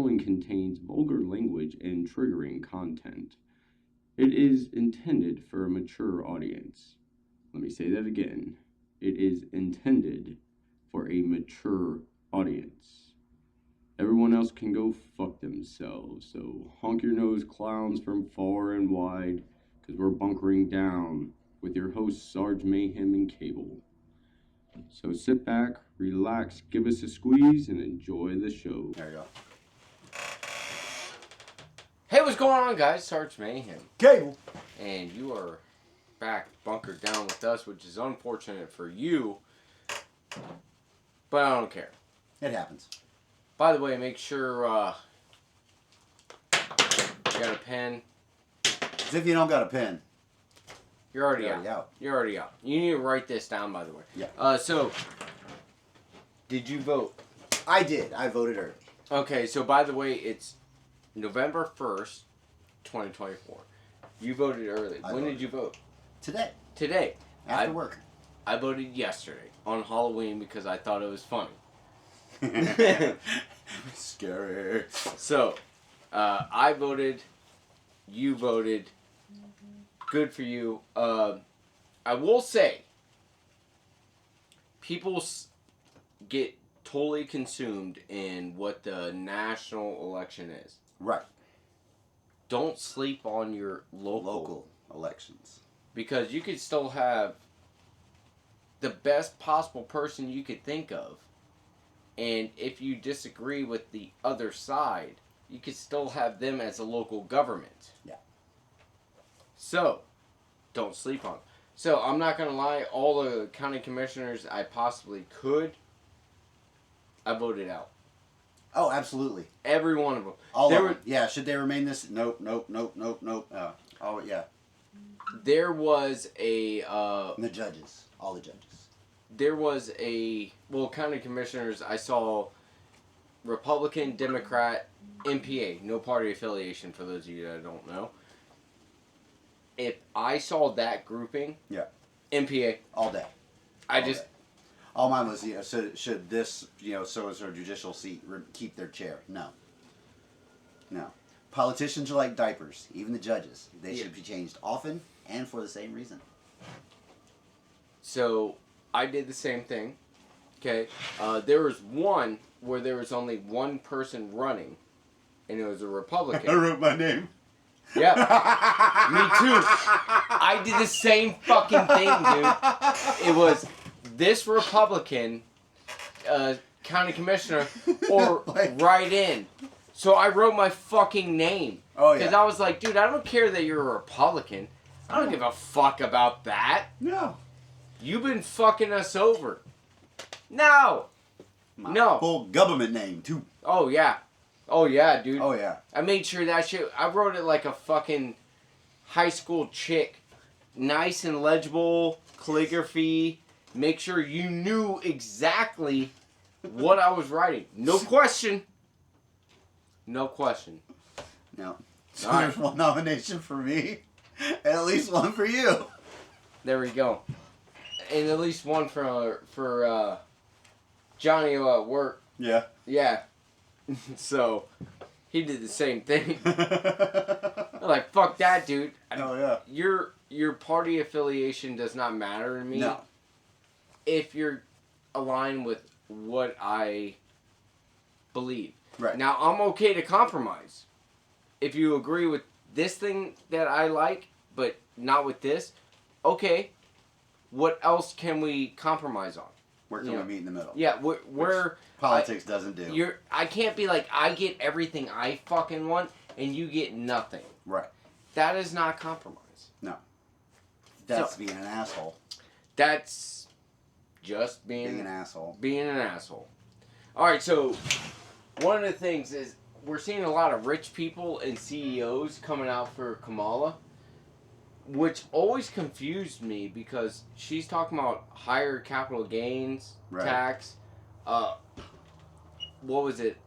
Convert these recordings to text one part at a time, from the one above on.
following contains vulgar language and triggering content. It is intended for a mature audience. Let me say that again. It is intended for a mature audience. Everyone else can go fuck themselves. So honk your nose, clowns from far and wide, because we're bunkering down with your hosts Sarge Mayhem and Cable. So sit back, relax, give us a squeeze, and enjoy the show. There you go. Hey, what's going on, guys? Sarge Mayhem. Cable. And you are back bunkered down with us, which is unfortunate for you, but I don't care. It happens. By the way, make sure you got a pen. As if you don't got a pen. You're already out. You're already out. You need to write this down, by the way. Yeah. So, did you vote? I did. I voted early. Okay, so by the way, it's November 1st, 2024. You voted early. When did you vote? Today. Today. After work. I voted yesterday on Halloween because I thought it was funny. Scary. So, I voted. You voted. Good for you. I will say, people get totally consumed in what the national election is. Right. Don't sleep on your local elections. Because you could still have the best possible person you could think of. And if you disagree with the other side, you could still have them as a local government. Yeah. So, don't sleep on them. So, I'm not going to lie, all the county commissioners I possibly could, I voted out. Oh, absolutely. Every one of them. All of them. Yeah, should they remain this? Nope. Oh, yeah. There was a... and the judges. All the judges. There was a... Well, county commissioners, I saw Republican, Democrat, MPA. No party affiliation, for those of you that don't know. If I saw that grouping... Yeah. MPA. All day. All mine was, should this, so-and-so judicial seat keep their chair? No. No. Politicians are like diapers, even the judges. They should be changed often and for the same reason. So, I did the same thing. Okay. There was one where there was only one person running, and it was a Republican. I wrote my name. Yeah. Me too. I did the same fucking thing, dude. It was this Republican county commissioner or write in. So I wrote my fucking name. Oh, yeah. Because I was like, dude, I don't care that you're a Republican. I don't give a fuck about that. No. You've been fucking us over. No. My full government name, too. Oh, yeah. Oh, yeah, dude. Oh, yeah. I made sure that shit... I wrote it like a fucking high school chick. Nice and legible, calligraphy. Make sure you knew exactly what I was writing. No question. No question. No. So there's one nomination for me, and at least one for you. There we go. And at least one for Johnny at work. Yeah. Yeah. So, he did the same thing. I'm like, fuck that, dude. Oh, yeah. Your party affiliation does not matter to me. No. If you're aligned with what I believe. Right. Now, I'm okay to compromise. If you agree with this thing that I like, but not with this, okay. What else can we compromise on? Where can we meet in the middle? Yeah, where politics doesn't do. I can't be like, I get everything I fucking want, and you get nothing. Right. That is not compromise. No. That's being an asshole. That's just being an asshole. Being an asshole. Alright, so one of the things is we're seeing a lot of rich people and CEOs coming out for Kamala, which always confused me because she's talking about higher capital gains tax. What was it?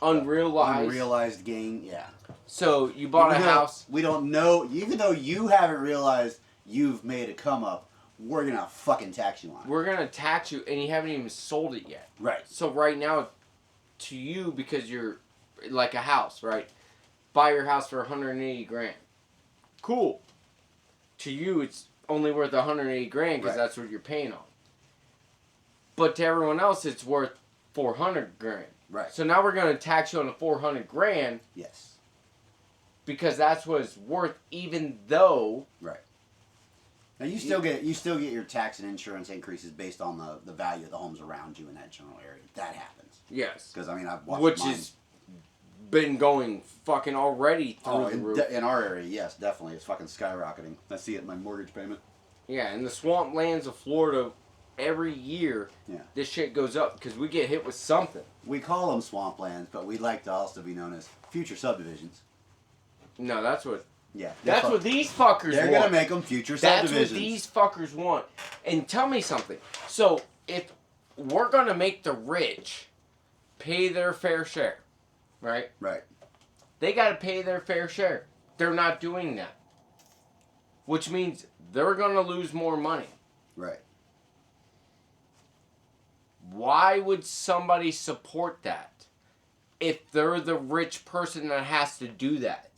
Unrealized gain, yeah. So you bought a house. We don't know, even though you haven't realized you've made a come up, we're gonna fucking tax you on it. We're gonna tax you, and you haven't even sold it yet. Right. So right now, to you, because you're like a house, right? Buy your house for 180 grand. Cool. To you, it's only worth 180 grand because that's what you're paying on. But to everyone else, it's worth 400 grand. Right. So now we're going to tax you on the 400 grand. Yes. Because that's what it's worth, even though. Right. Now you still get your tax and insurance increases based on the value of the homes around you in that general area. That happens. Yes. Because I mean I've watched which mine. has been going fucking already through the roof. In our area, yes, definitely, it's fucking skyrocketing. I see it in my mortgage payment. Yeah, in the swamp lands of Florida, every year this shit goes up because we get hit with something. We call them swamplands, but we'd like to also be known as future subdivisions. No, that's what. Yeah, that's what these fuckers They're want. gonna make them future subdivisions. That's what these fuckers want. And tell me something. So if we're gonna make the rich pay their fair share, right? Right. They gotta pay their fair share. They're not doing that. Which means they're gonna lose more money. Right. Why would somebody support that if they're the rich person that has to do that?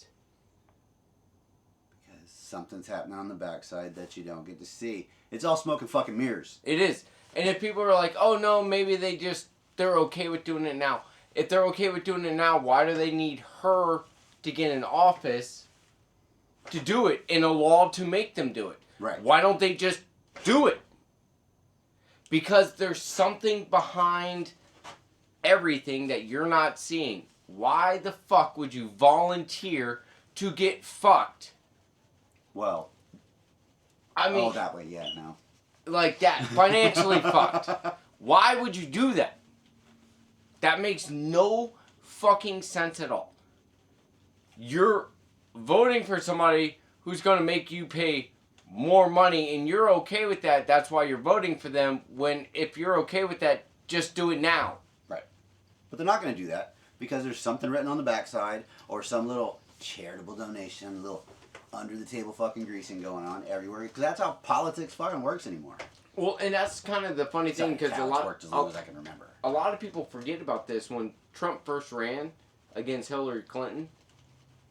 Because something's happening on the backside that you don't get to see. It's all smoke and fucking mirrors. It is. And if people are like, oh no, maybe they're okay with doing it now. If they're okay with doing it now, why do they need her to get in office to do it in a law to make them do it? Right. Why don't they just do it? Because there's something behind everything that you're not seeing. Why the fuck would you volunteer to get fucked? Well, I mean, that way, yeah, no. Like that, financially fucked. Why would you do that? That makes no fucking sense at all. You're voting for somebody who's going to make you pay more money and you're okay with that. That's why you're voting for them. When if you're okay with that, just do it now. Right. But they're not going to do that because there's something written on the backside or some little charitable donation, little under the table fucking greasing going on everywhere. Because that's how politics fucking works anymore. Well, and that's kind of the funny thing because worked as long as I can remember. A lot of people forget about this. When Trump first ran against Hillary Clinton,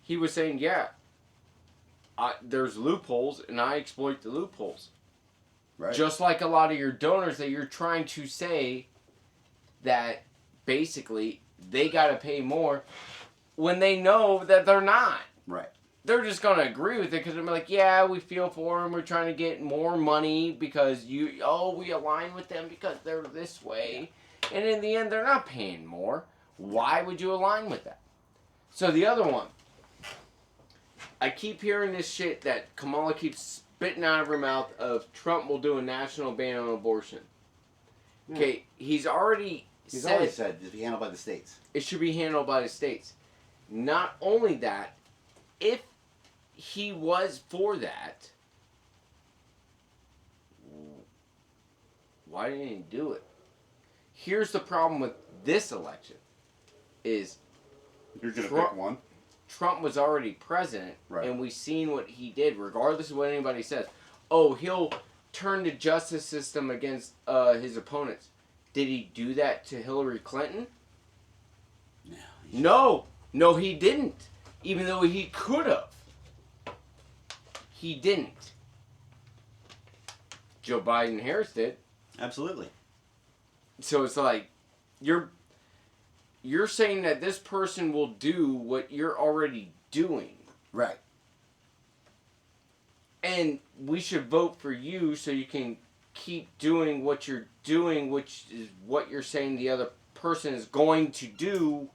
he was saying, yeah, there's loopholes and I exploit the loopholes. Right. Just like a lot of your donors that you're trying to say that basically they got to pay more when they know that they're not. Right. They're just going to agree with it because they're like, yeah, we feel for them. We're trying to get more money because we align with them because they're this way. Yeah. And in the end, they're not paying more. Why would you align with that? So the other one. I keep hearing this shit that Kamala keeps spitting out of her mouth of Trump will do a national ban on abortion. Okay, he's already said it be handled by the states. It should be handled by the states. Not only that, if he was for that, why didn't he do it? Here's the problem with this election is you're going to pick one? Trump was already president, right. And we've seen what he did, regardless of what anybody says. Oh, he'll turn the justice system against his opponents. Did he do that to Hillary Clinton? No, he didn't. Even though he could have. He didn't. Joe Biden and Harris did. Absolutely. So it's like, you're saying that this person will do what you're already doing. Right. And we should vote for you so you can keep doing what you're doing, which is what you're saying the other person is going to do,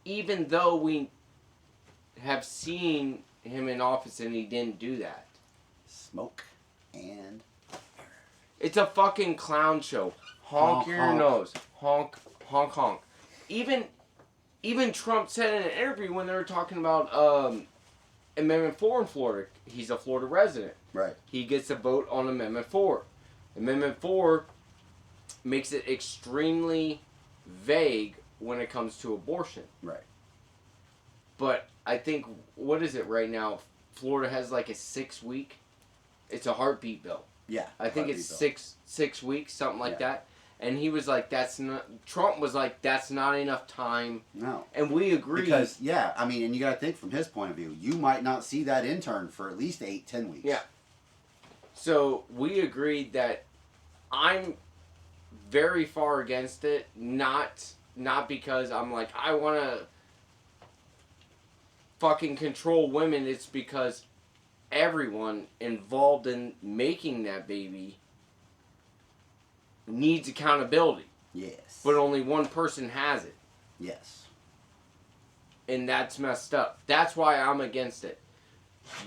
even though we have seen him in office and he didn't do that. Smoke and mirror. It's a fucking clown show. Honk your honk. nose. Honk, honk, honk. Even Trump said in an interview when they were talking about Amendment 4 in Florida. He's a Florida resident. Right. He gets a vote on Amendment 4. Amendment 4 makes it extremely vague when it comes to abortion. Right. But I think, what is it right now? Florida has like a 6-week. It's a heartbeat bill. Yeah. I think it's 6 weeks, something like that. And he was like, Trump was like, that's not enough time. No. And we agree. Because, yeah, I mean, and you got to think from his point of view, you might not see that intern for at least 8-10 weeks. Yeah. So we agreed that I'm very far against it, not because I'm like, I want to fucking control women. It's because everyone involved in making that baby needs accountability. Yes. But only one person has it. Yes. And that's messed up. That's why I'm against it.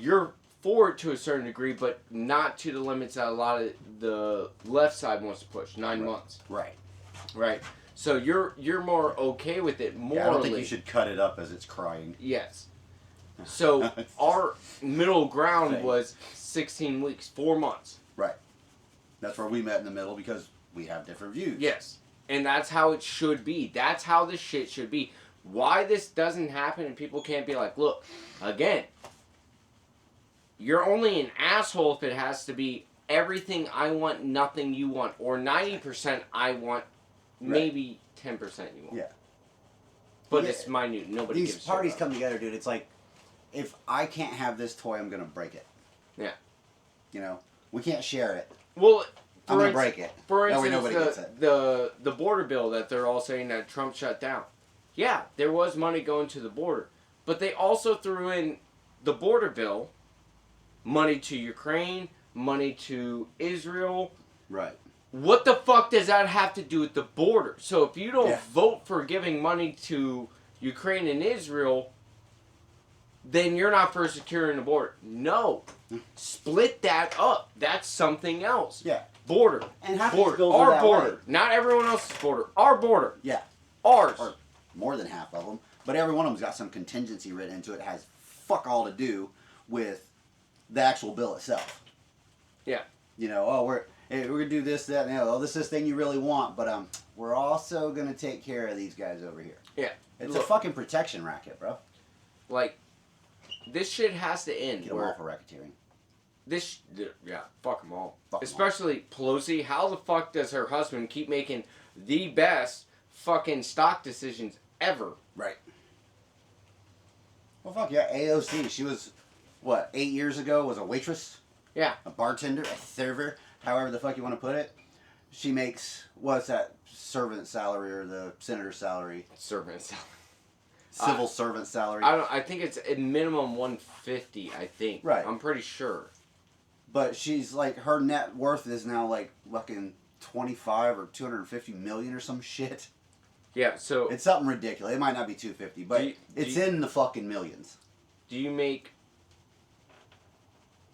You're for it to a certain degree, but not to the limits that a lot of the left side wants to push. 9 months. Right. Right. So you're more okay with it morally. Yeah, I don't think you should cut it up as it's crying. Yes. So our middle ground was 16 weeks, 4 months. Right. That's where we met in the middle because we have different views. Yes. And that's how it should be. That's how this shit should be. Why this doesn't happen and people can't be like, look, again, you're only an asshole if it has to be everything I want, nothing you want, or 90% I want, maybe 10% you want. Yeah. But it's minute. Nobody gives a shit. These parties come together, dude. It's like, if I can't have this toy, I'm going to break it. Yeah. You know? We can't share it. Well, I'm going to break it. For That way instance, nobody gets it. the border bill that they're all saying that Trump shut down. Yeah, there was money going to the border. But they also threw in the border bill, money to Ukraine, money to Israel. Right. What the fuck does that have to do with the border? So if you don't Yeah. vote for giving money to Ukraine and Israel, then you're not for securing the border. No. Split that up. That's something else. Yeah. Border. And half these Border. bills are Our that border. way. Not everyone else's border. Our border. Yeah. Ours. Or more than half of them. But every one of them's got some contingency written into it. Has fuck all to do with the actual bill itself. Yeah. You know, oh, we're going to do this, that, and the other. Oh, this is the thing you really want, but we're also going to take care of these guys over here. Yeah. It's Look, a fucking protection racket, bro. like, this shit has to end. Get them all for racketeering. Fuck them all. Fuck 'em Especially Pelosi. How the fuck does her husband keep making the best fucking stock decisions ever? Right. Well, fuck yeah, AOC. She was, 8 years ago, was a waitress? Yeah. A bartender, a server, however the fuck you want to put it. She makes, what's that servant salary or the senator's salary? Servant salary. Civil servant salary. I think it's a minimum 150, I think. Right. I'm pretty sure. But she's like, her net worth is now like fucking 25 or 250 million or some shit. Yeah, so It's something ridiculous. It might not be 250, but it's in the fucking millions. do you make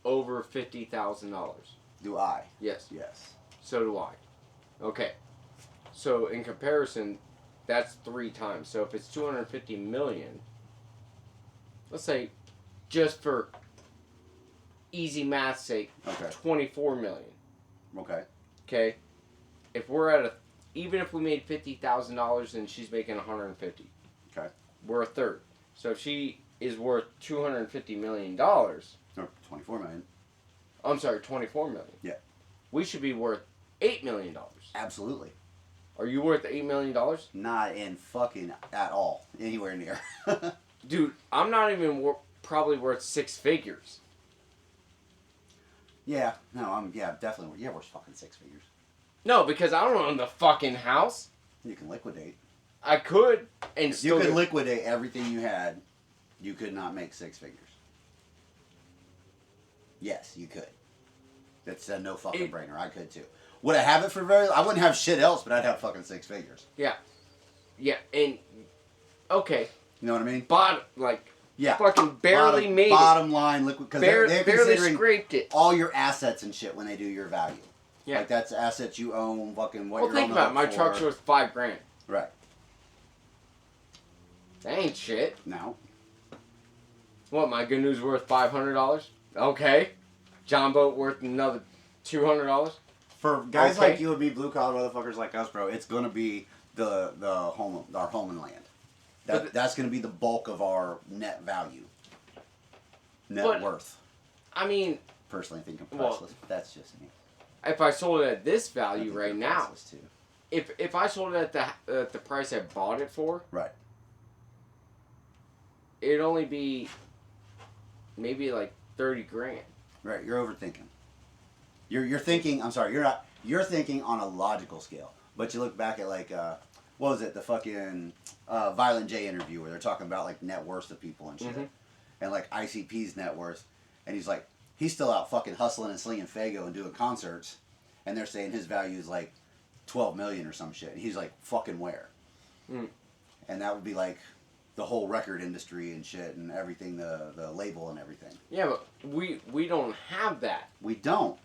over $50,000? Do I? Yes. Yes. So do I. Okay. So in comparison, that's 3 times. So if it's 250 million, let's say, just for easy math's sake, Okay. 24 million. Okay. Okay. If we're at even if we made $50,000 and she's making 150. Okay. We're a third. So if she is worth $250 million. Or 24 million. I'm sorry, 24 million. Yeah. We should be worth $8 million. Absolutely. Are you worth $8 million? Not in fucking at all. Anywhere near. Dude, I'm not even probably worth 6 figures. Yeah. No, definitely. Yeah, we're fucking 6 figures. No, because I don't own the fucking house. You can liquidate. I could, and If still you could liquidate everything you had, you could not make 6 figures. Yes, you could. That's a no fucking brainer. I could too. Would I have it for I wouldn't have shit else, but I'd have fucking 6 figures. Yeah. Yeah, and okay. You know what I mean? Yeah. Fucking barely made bottom line liquid because they're barely considering scraped it. all your assets and shit when they do your value. Yeah. Like that's assets you own. Fucking what Well, you're think on the about it. My hook truck's for. worth $5,000. Right. That ain't shit. No. What? My good news worth $500? Okay. John boat worth another $200? For guys Okay. like you and me, blue collar motherfuckers like us, bro, it's gonna be our home and land. That's gonna be the bulk of our net value, net worth. I mean, Personally, I think I'm priceless. But that's just me. if I sold it at this value right now, Too. if I sold it at the price I bought it for, Right. it'd only be maybe like 30 grand. Right. You're overthinking. You're thinking. I'm sorry. You're not. You're thinking on a logical scale. But you look back at like what was it? The fucking Violent J interview where they're talking about like net worths of people and shit, and like ICP's net worth, and he's like he's still out fucking hustling and slinging Fago and doing concerts, and they're saying his value is like 12 million or some shit. And he's like fucking where? And that would be like the whole record industry and shit and everything, the label and everything. Yeah, but we don't have that. We don't.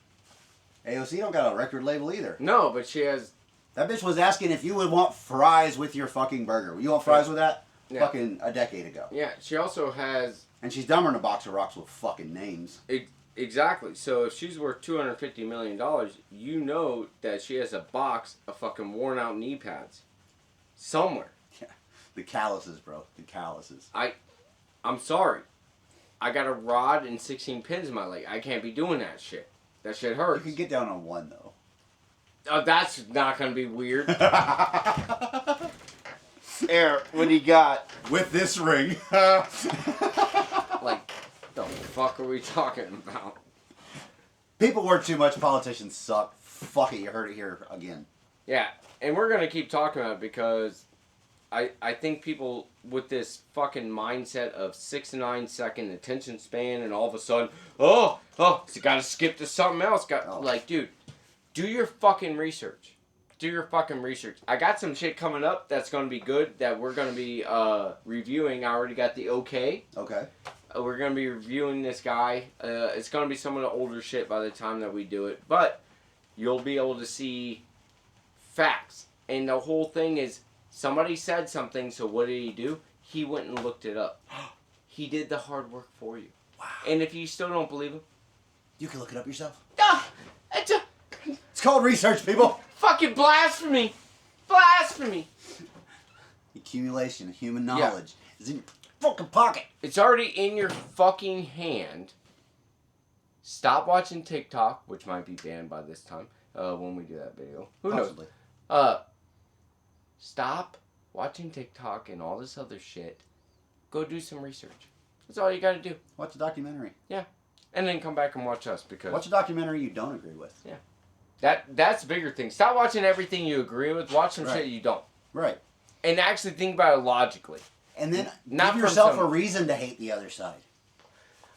AOC don't got a record label either. No, but she has. That bitch was asking if you would want fries with your fucking burger. You want fries with that? Yeah. Fucking a decade ago. Yeah, she also has. And she's dumber than a box of rocks with fucking names. Exactly. So if she's worth $250 million, you know that she has a box of fucking worn out knee pads somewhere. Yeah. The calluses, bro. The calluses. I'm sorry. I got a rod and 16 pins in my leg. I can't be doing that shit. That shit hurts. You can get down on one, though. Oh, that's not going to be weird. Air, what do you got? With this ring. Like, the fuck are we talking about? People work too much. Politicians suck. Fuck it. You heard it here again. Yeah, and we're going to keep talking about it because I think people with this fucking mindset of 6 to 9 second attention span and all of a sudden, so you got to skip to something else. Like, dude, do your fucking research. Do your fucking research. I got some shit coming up that's going to be good that we're going to be reviewing. I already got the okay. Okay. We're going to be reviewing this guy. It's going to be some of the older shit by the time that we do it. But you'll be able to see facts. And the whole thing is somebody said something, so what did he do? He went and looked it up. He did the hard work for you. Wow. And if you still don't believe him, You can look it up yourself. It's called research, people. fucking blasphemy. Blasphemy. Accumulation of human knowledge is in your fucking pocket. It's already in your fucking hand. Stop watching TikTok, which might be banned by this time when we do that video. Who Possibly. knows? Stop watching TikTok and all this other shit. Go do some research. That's all you gotta do. Watch a documentary. Yeah. And then come back and watch us because Watch a documentary you don't agree with. Yeah. That's the bigger thing. Stop watching everything you agree with. Watch some Right. shit you don't. Right. And actually think about it logically. And then Not give from yourself some- a reason to hate the other side.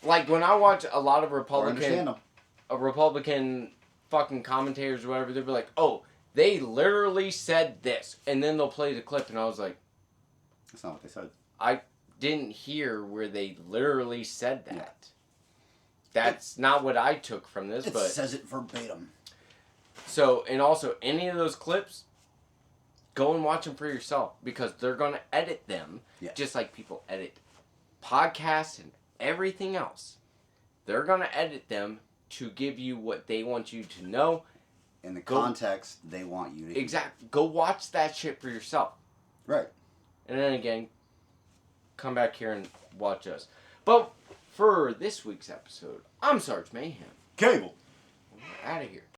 Like when I watch a lot of Or understand them. Republican fucking commentators or whatever, they'll be like, oh, they literally said this. And then they'll play the clip and I was like, That's not what they said. I didn't hear where they literally said that. That's not what I took from this, It but says it verbatim. so, and also any of those clips, go and watch them for yourself because they're going to edit them Yes. just like people edit podcasts and everything else. They're going to edit them to give you what they want you to know. In the context they want you to hear. Exactly. Go watch that shit for yourself. Right. And then again, come back here and watch us. But for this week's episode, I'm Sarge Mayhem. Cable. We're out of here.